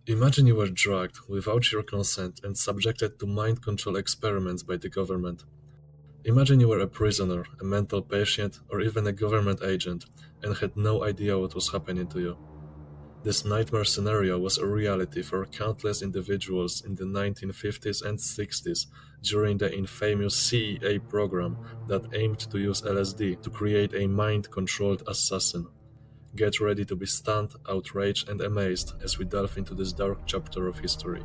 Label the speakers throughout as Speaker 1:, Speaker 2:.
Speaker 1: Imagine you were drugged without your consent and subjected to mind control experiments by the government. Imagine you were a prisoner, a mental patient, or even a government agent, and had no idea what was happening to you. This nightmare scenario was a reality for countless individuals in the 1950s and 60s during the infamous CEA program that aimed to use LSD to create a mind-controlled assassin. Get ready to be stunned, outraged, and amazed as we delve into this dark chapter of history.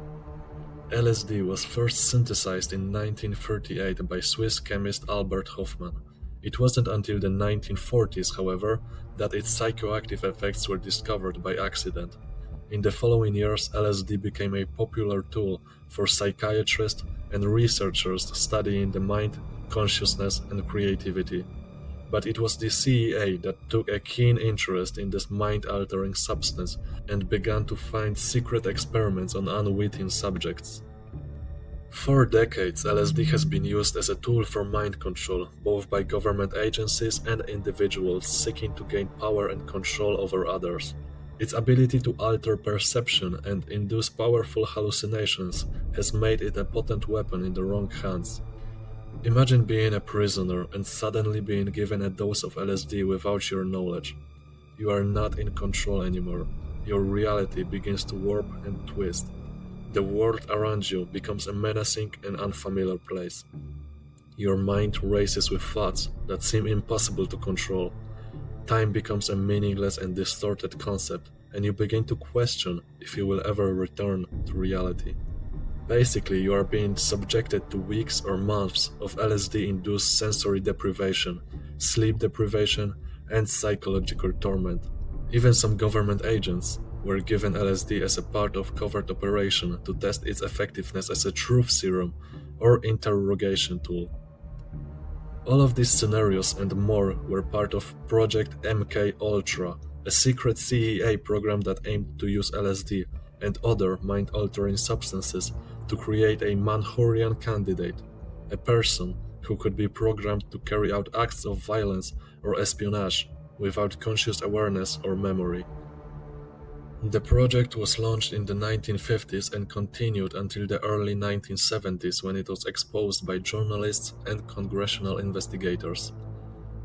Speaker 1: LSD was first synthesized in 1938 by Swiss chemist Albert Hofmann. It wasn't until the 1940s, however, that its psychoactive effects were discovered by accident. In the following years, LSD became a popular tool for psychiatrists and researchers studying the mind, consciousness, and creativity. But it was the CEA that took a keen interest in this mind-altering substance and began to find secret experiments on unwitting subjects. For decades, LSD has been used as a tool for mind control, both by government agencies and individuals seeking to gain power and control over others. Its ability to alter perception and induce powerful hallucinations has made it a potent weapon in the wrong hands. Imagine being a prisoner and suddenly being given a dose of LSD without your knowledge. You are not in control anymore. Your reality begins to warp and twist. The world around you becomes a menacing and unfamiliar place. Your mind races with thoughts that seem impossible to control. Time becomes a meaningless and distorted concept, and you begin to question if you will ever return to reality. Basically, you are being subjected to weeks or months of LSD-induced sensory deprivation, sleep deprivation, and psychological torment. Even some government agents were given LSD as a part of covert operation to test its effectiveness as a truth serum or interrogation tool. All of these scenarios and more were part of Project M.K.Ultra, a secret CEA program that aimed to use LSD and other mind-altering substances to create a Manchurian candidate, a person who could be programmed to carry out acts of violence or espionage without conscious awareness or memory. The project was launched in the 1950s and continued until the early 1970s when it was exposed by journalists and congressional investigators.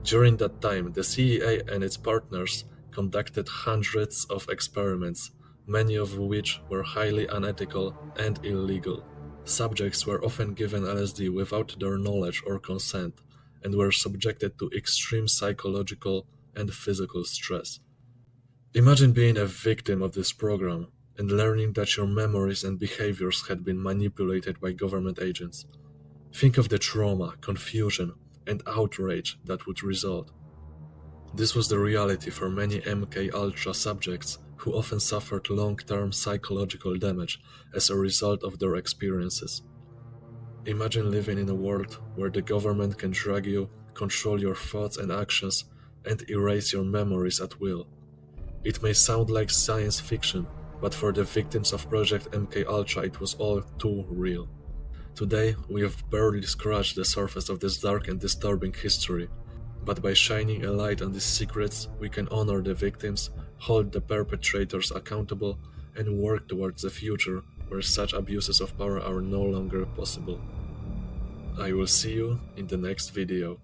Speaker 1: During that time, the CEA and its partners conducted hundreds of experiments, many of which were highly unethical and illegal. Subjects were often given LSD without their knowledge or consent and were subjected to extreme psychological and physical stress. Imagine being a victim of this program and learning that your memories and behaviors had been manipulated by government agents. Think of the trauma, confusion, and outrage that would result. This was the reality for many MK-Ultra subjects who often suffered long-term psychological damage as a result of their experiences. Imagine living in a world where the government can drag you, control your thoughts and actions, and erase your memories at will. It may sound like science fiction, but for the victims of Project MK-Ultra it was all too real. Today, we have barely scratched the surface of this dark and disturbing history, but by shining a light on these secrets, we can honor the victims, hold the perpetrators accountable, and work towards a future where such abuses of power are no longer possible. I will see you in the next video.